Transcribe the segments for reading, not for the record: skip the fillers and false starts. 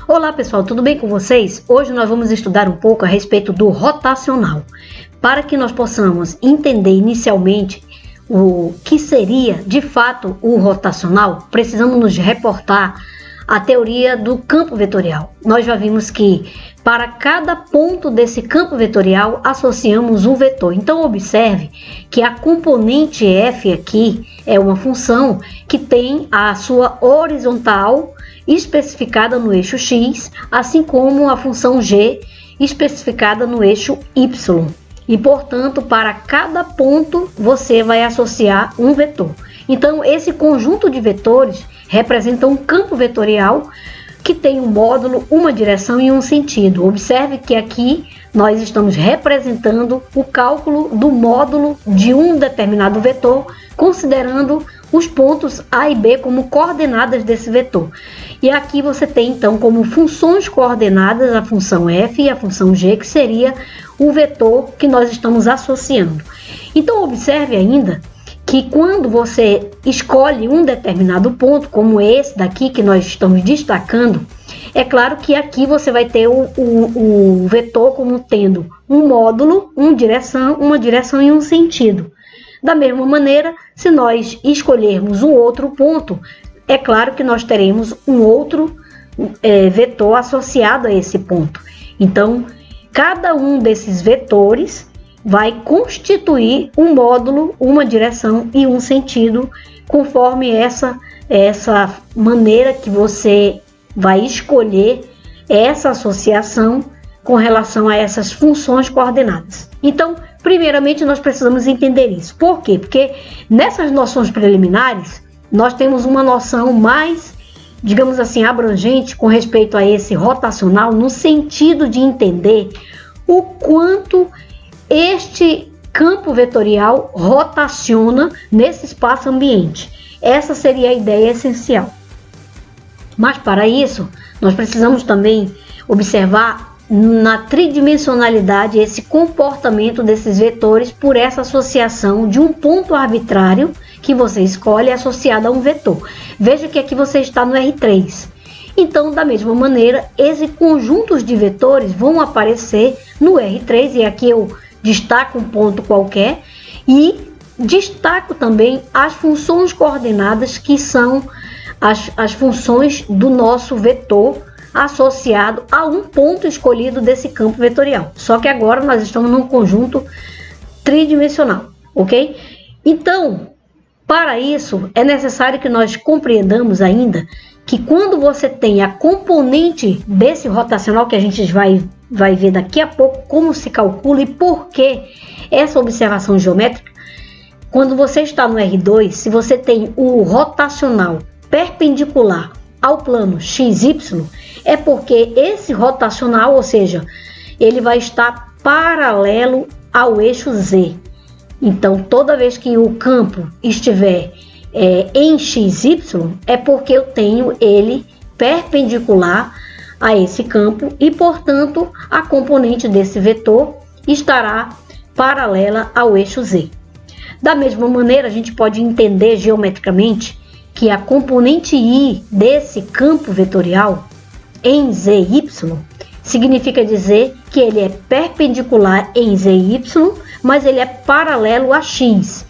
Olá pessoal, tudo bem com vocês? Hoje nós vamos estudar um pouco a respeito do rotacional. Para que nós possamos entender inicialmente o que seria de fato o rotacional, precisamos nos reportar à teoria do campo vetorial. Nós já vimos que para cada ponto desse campo vetorial associamos um vetor. Então observe que a componente f aqui é uma função que tem a sua horizontal especificada no eixo x, assim como a função g especificada no eixo y. E, portanto, para cada ponto você vai associar um vetor. Então, esse conjunto de vetores representa um campo vetorial que tem um módulo, uma direção e um sentido. Observe que aqui nós estamos representando o cálculo do módulo de um determinado vetor, considerando os pontos A e B como coordenadas desse vetor. E aqui você tem então como funções coordenadas a função f e a função g, que seria o vetor que nós estamos associando. Então observe ainda que quando você escolhe um determinado ponto, como esse daqui que nós estamos destacando, é claro que aqui você vai ter o vetor como tendo um módulo, uma direção e um sentido. Da mesma maneira, se nós escolhermos um outro ponto, é claro que nós teremos um outro vetor associado a esse ponto. Então, cada um desses vetores vai constituir um módulo, uma direção e um sentido, conforme essa maneira que você vai escolher essa associação com relação a essas funções coordenadas. Então, primeiramente, nós precisamos entender isso. Por quê? Porque nessas noções preliminares, nós temos uma noção mais, digamos assim, abrangente com respeito a esse rotacional, no sentido de entender o quanto este campo vetorial rotaciona nesse espaço ambiente. Essa seria a ideia essencial. Mas para isso, nós precisamos também observar na tridimensionalidade esse comportamento desses vetores por essa associação de um ponto arbitrário que você escolhe associado a um vetor. Veja que aqui você está no R3. Então, da mesma maneira, esses conjuntos de vetores vão aparecer no R3, e aqui eu destaco um ponto qualquer e destaco também as funções coordenadas, que são as funções do nosso vetor associado a um ponto escolhido desse campo vetorial. Só que agora nós estamos num conjunto tridimensional, ok? Então, para isso, é necessário que nós compreendamos ainda que quando você tem a componente desse rotacional, que a gente vai ver daqui a pouco como se calcula e por que essa observação geométrica, quando você está no R2, se você tem o rotacional perpendicular ao plano XY, é porque esse rotacional, ou seja, ele vai estar paralelo ao eixo Z. Então, toda vez que o campo estiver em XY, é porque eu tenho ele perpendicular a esse campo e, portanto, a componente desse vetor estará paralela ao eixo Z. Da mesma maneira, a gente pode entender geometricamente que a componente I desse campo vetorial em ZY significa dizer que ele é perpendicular em ZY, mas ele é paralelo a X.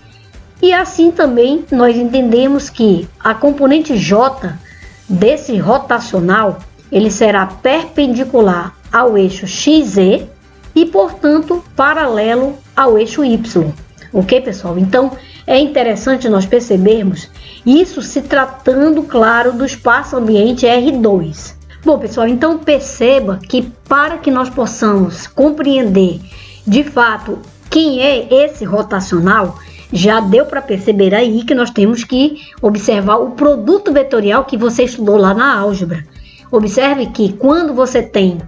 E assim também nós entendemos que a componente J desse rotacional, ele será perpendicular ao eixo XZ e, portanto, paralelo ao eixo Y. Ok, pessoal? Então, é interessante nós percebermos isso se tratando, claro, do espaço ambiente R2. Bom, pessoal, então perceba que para que nós possamos compreender de fato quem é esse rotacional, já deu para perceber aí que nós temos que observar o produto vetorial que você estudou lá na álgebra. Observe que quando você tem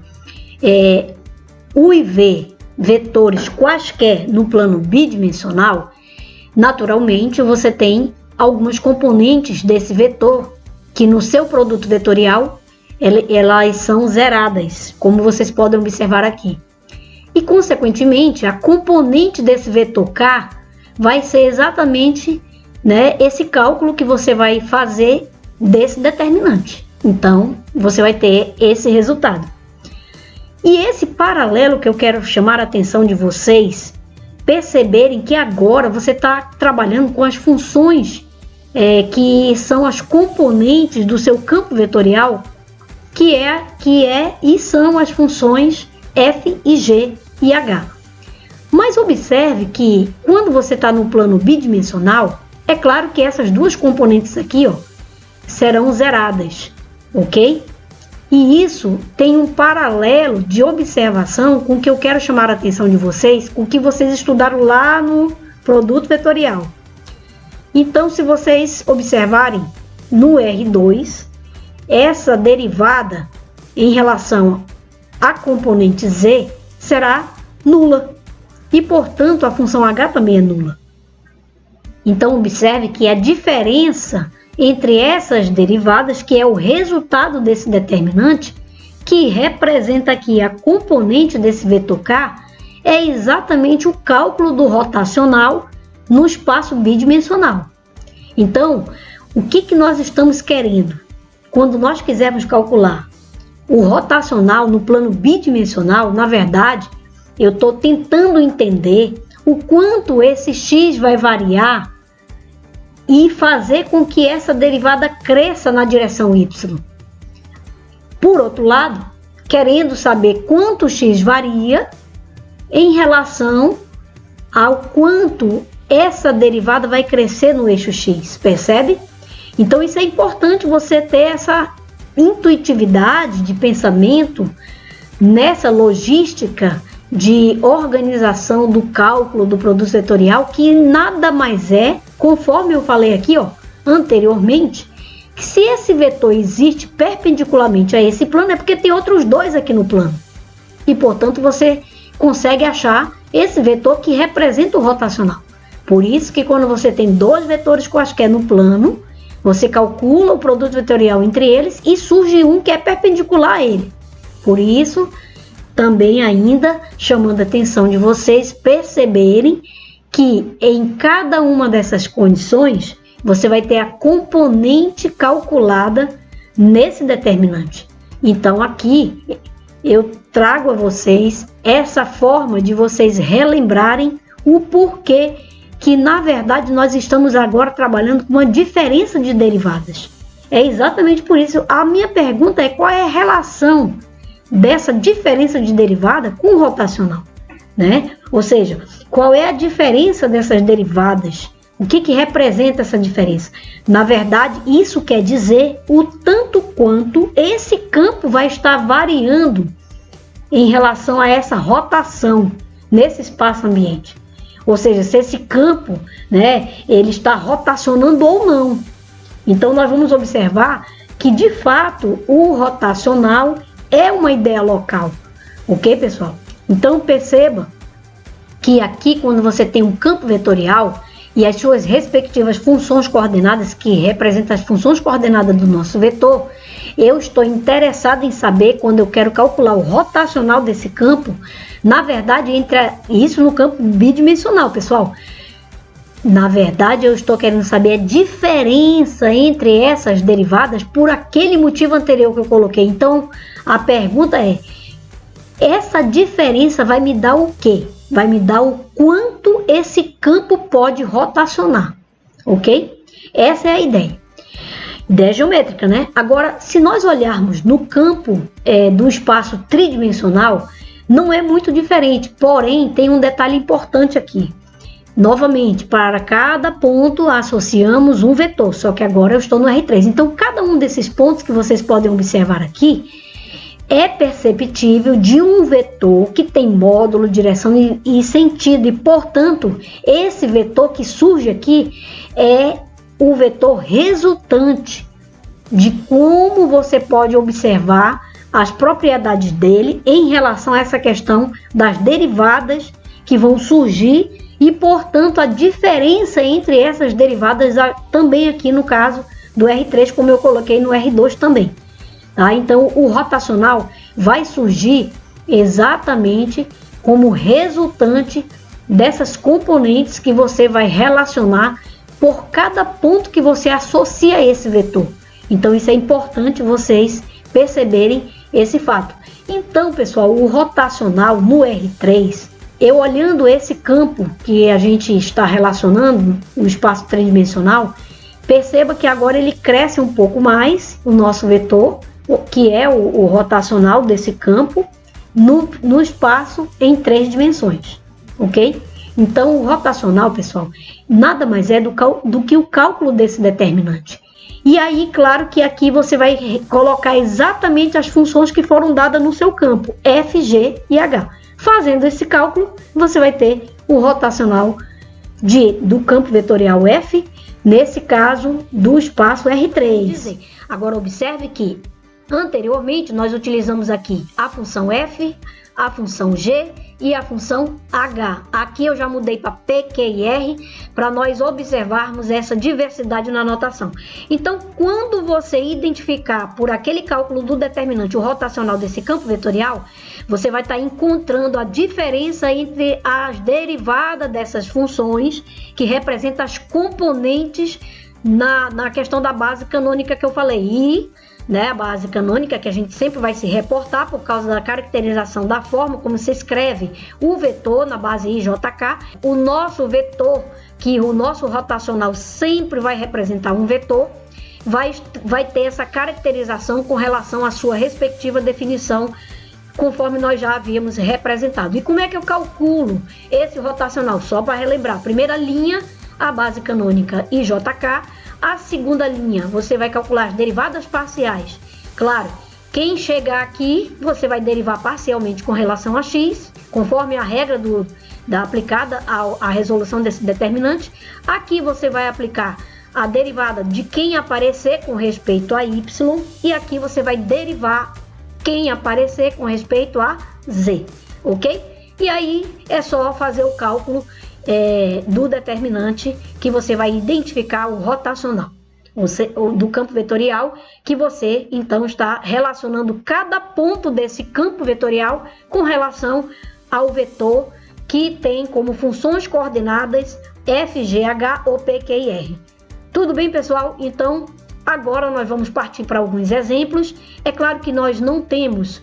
U e V vetores quaisquer no plano bidimensional, naturalmente você tem algumas componentes desse vetor que no seu produto vetorial elas são zeradas, como vocês podem observar aqui. E, consequentemente, a componente desse vetor K vai ser exatamente esse cálculo que você vai fazer desse determinante. Então, você vai ter esse resultado. E esse paralelo que eu quero chamar a atenção de vocês, perceberem que agora você está trabalhando com as funções que são as componentes do seu campo vetorial, que é e são as funções f e g e h. Mas observe que quando você está no plano bidimensional, é claro que essas duas componentes aqui, ó, serão zeradas, ok? E isso tem um paralelo de observação com o que eu quero chamar a atenção de vocês, com o que vocês estudaram lá no produto vetorial. Então, se vocês observarem no R2, essa derivada em relação à componente z será nula. E, portanto, a função h também é nula. Então, observe que a diferença entre essas derivadas, que é o resultado desse determinante, que representa aqui a componente desse vetor k, é exatamente o cálculo do rotacional no espaço bidimensional. Então, o que nós estamos querendo? Quando nós quisermos calcular o rotacional no plano bidimensional, na verdade, eu estou tentando entender o quanto esse x vai variar e fazer com que essa derivada cresça na direção y. Por outro lado, querendo saber quanto x varia em relação ao quanto essa derivada vai crescer no eixo x, percebe? Então isso é importante, você ter essa intuitividade de pensamento nessa logística de organização do cálculo do produto vetorial, que nada mais é, conforme eu falei aqui, ó, anteriormente, que se esse vetor existe perpendicularmente a esse plano, é porque tem outros dois aqui no plano. E, portanto, você consegue achar esse vetor que representa o rotacional. Por isso que quando você tem dois vetores quaisquer no plano, você calcula o produto vetorial entre eles e surge um que é perpendicular a ele. Por isso, também ainda chamando a atenção de vocês perceberem que em cada uma dessas condições, você vai ter a componente calculada nesse determinante. Então aqui eu trago a vocês essa forma de vocês relembrarem o porquê que na verdade nós estamos agora trabalhando com uma diferença de derivadas. É exatamente por isso. A minha pergunta é: qual é a relação dessa diferença de derivada com o rotacional, né? Ou seja, qual é a diferença dessas derivadas? O que representa essa diferença? Na verdade, isso quer dizer o tanto quanto esse campo vai estar variando em relação a essa rotação nesse espaço ambiente. Ou seja, se esse campo, né, ele está rotacionando ou não. Então, nós vamos observar que, de fato, o rotacional é uma ideia local. Ok, pessoal? Então, perceba que aqui, quando você tem um campo vetorial e as suas respectivas funções coordenadas, que representam as funções coordenadas do nosso vetor, eu estou interessado em saber, quando eu quero calcular o rotacional desse campo, na verdade, isso no campo bidimensional, pessoal. Na verdade, eu estou querendo saber a diferença entre essas derivadas por aquele motivo anterior que eu coloquei. Então, a pergunta é: essa diferença vai me dar o quê? Vai me dar o quanto esse campo pode rotacionar, ok? Essa é a ideia. Ideia geométrica, né? Agora, se nós olharmos no campo do espaço tridimensional, não é muito diferente, porém, tem um detalhe importante aqui. Novamente, para cada ponto associamos um vetor, só que agora eu estou no R3. Então, cada um desses pontos que vocês podem observar aqui é perceptível de um vetor que tem módulo, direção e sentido. E, portanto, esse vetor que surge aqui é o vetor resultante de como você pode observar as propriedades dele em relação a essa questão das derivadas que vão surgir e, portanto, a diferença entre essas derivadas também aqui no caso do R3, como eu coloquei no R2 também. Tá? Então, o rotacional vai surgir exatamente como resultante dessas componentes que você vai relacionar por cada ponto que você associa a esse vetor. Então isso é importante vocês perceberem esse fato. Então, pessoal, o rotacional no R3, eu olhando esse campo que a gente está relacionando no espaço tridimensional, perceba que agora ele cresce um pouco mais, o nosso vetor, que é o rotacional desse campo, no espaço em 3 dimensões, ok? Então, o rotacional, pessoal, nada mais é do que o cálculo desse determinante. E aí, claro que aqui você vai colocar exatamente as funções que foram dadas no seu campo, F, G e H. Fazendo esse cálculo, você vai ter o rotacional do campo vetorial F, nesse caso, do espaço R3. Agora, observe que anteriormente nós utilizamos aqui a função F, a função G e a função H. Aqui eu já mudei para P, Q e R para nós observarmos essa diversidade na notação. Então, quando você identificar por aquele cálculo do determinante o rotacional desse campo vetorial, você vai estar encontrando a diferença entre as derivadas dessas funções, que representam as componentes na questão da base canônica que eu falei. E a base canônica, que a gente sempre vai se reportar por causa da caracterização da forma como se escreve o vetor na base IJK. O nosso vetor, que o nosso rotacional sempre vai representar um vetor, vai ter essa caracterização com relação à sua respectiva definição, conforme nós já havíamos representado. E como é que eu calculo esse rotacional? Só para relembrar, a primeira linha, a base canônica IJK. A segunda linha, você vai calcular as derivadas parciais. Claro, quem chegar aqui, você vai derivar parcialmente com relação a x, conforme a regra da aplicada à resolução desse determinante. Aqui você vai aplicar a derivada de quem aparecer com respeito a y, e aqui você vai derivar quem aparecer com respeito a z, ok? E aí é só fazer o cálculo do determinante, que você vai identificar o rotacional do campo vetorial, que você então está relacionando cada ponto desse campo vetorial com relação ao vetor que tem como funções coordenadas F, G, H ou P, Q e R. Tudo bem, pessoal? Então agora nós vamos partir para alguns exemplos. É claro que nós não temos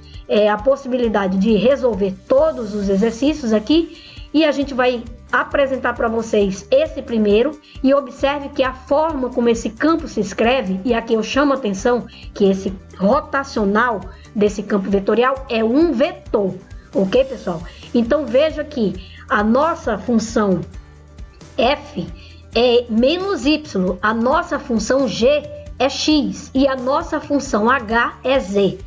a possibilidade de resolver todos os exercícios aqui, e a gente vai apresentar para vocês esse primeiro, e observe que a forma como esse campo se escreve, e aqui eu chamo a atenção que esse rotacional desse campo vetorial é um vetor, ok, pessoal? Então veja que a nossa função f é menos y, a nossa função g é x e a nossa função h é z.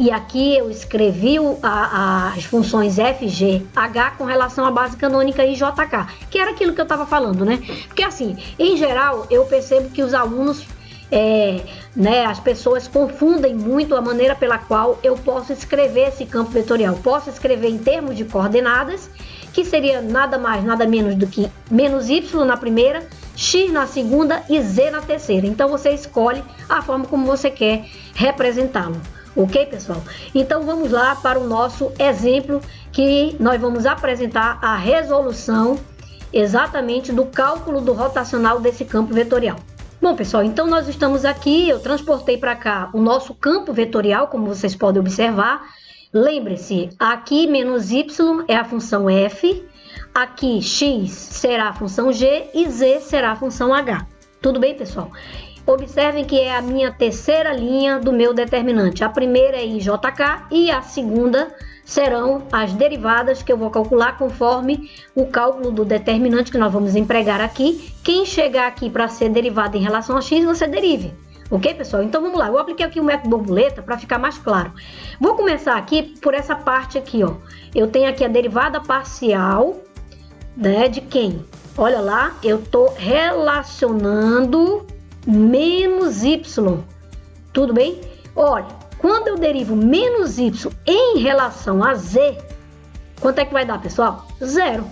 E aqui eu escrevi as funções f, g, h com relação à base canônica IJK, que era aquilo que eu estava falando, né? Porque assim, em geral, eu percebo que os alunos, as pessoas confundem muito a maneira pela qual eu posso escrever esse campo vetorial. Posso escrever em termos de coordenadas, que seria nada mais, nada menos do que menos y na primeira, x na segunda e z na terceira. Então você escolhe a forma como você quer representá-lo. Ok, pessoal? Então vamos lá para o nosso exemplo, que nós vamos apresentar a resolução exatamente do cálculo do rotacional desse campo vetorial. Bom, pessoal, então nós estamos aqui, eu transportei para cá o nosso campo vetorial, como vocês podem observar. Lembre-se, aqui menos y é a função f, aqui x será a função g e z será a função h. Tudo bem, pessoal? Observem que é a minha terceira linha do meu determinante. A primeira é IJK e a segunda serão as derivadas que eu vou calcular conforme o cálculo do determinante que nós vamos empregar aqui. Quem chegar aqui para ser derivado em relação a x, você derive. Ok, pessoal? Então vamos lá. Eu apliquei aqui o método borboleta para ficar mais claro. Vou começar aqui por essa parte aqui, ó. Eu tenho aqui a derivada parcial, de quem? Olha lá, eu estou relacionando menos y, tudo bem? Olha, quando eu derivo menos y em relação a z, quanto é que vai dar, pessoal? Zero.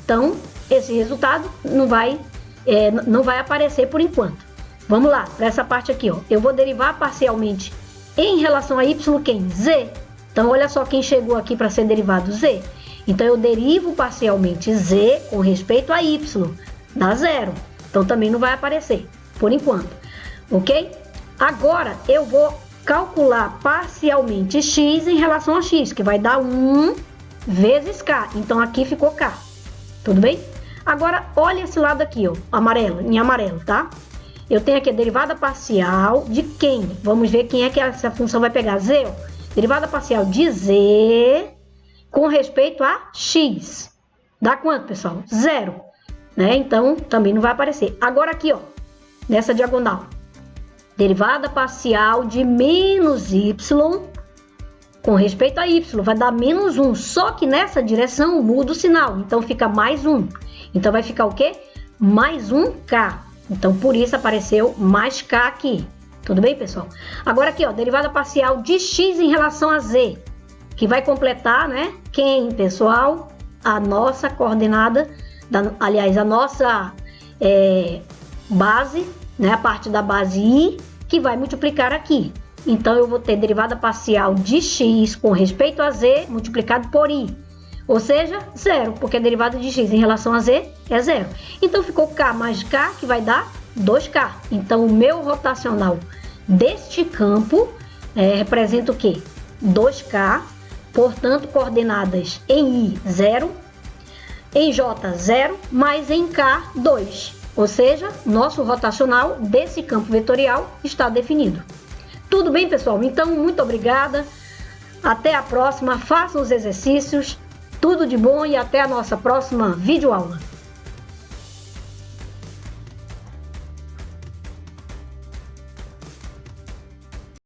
Então, esse resultado não vai aparecer por enquanto. Vamos lá, para essa parte aqui, ó. Eu vou derivar parcialmente em relação a y quem? Z. Então, olha só quem chegou aqui para ser derivado, z. Então, eu derivo parcialmente z com respeito a y, dá zero. Então, também não vai aparecer por enquanto, ok? Agora eu vou calcular parcialmente x em relação a x, que vai dar 1 vezes k. Então aqui ficou k. Tudo bem? Agora olha esse lado aqui, ó, amarelo, em amarelo, tá? Eu tenho aqui a derivada parcial de quem? Vamos ver quem é que essa função vai pegar. Z, ó. Derivada parcial de z com respeito a x. Dá quanto, pessoal? 0. Né? Então, também não vai aparecer. Agora aqui, ó, nessa diagonal. Derivada parcial de menos y com respeito a y. Vai dar menos 1. Só que nessa direção muda o sinal. Então, fica mais 1. Então, vai ficar o quê? Mais 1k. Então, por isso apareceu mais k aqui. Tudo bem, pessoal? Agora aqui, ó, derivada parcial de x em relação a z. Que vai completar, né? Quem, pessoal? A nossa coordenada, aliás, a nossa base, né? A parte da base i, que vai multiplicar aqui. Então, eu vou ter derivada parcial de x com respeito a z multiplicado por i. Ou seja, 0, porque a derivada de x em relação a z é 0. Então, ficou k mais k, que vai dar 2k. Então, o meu rotacional deste campo representa o quê? 2k, portanto, coordenadas em i, 0, em j, 0, mas em k, 2. Ou seja, nosso rotacional desse campo vetorial está definido. Tudo bem, pessoal? Então, muito obrigada. Até a próxima. Façam os exercícios. Tudo de bom e até a nossa próxima videoaula.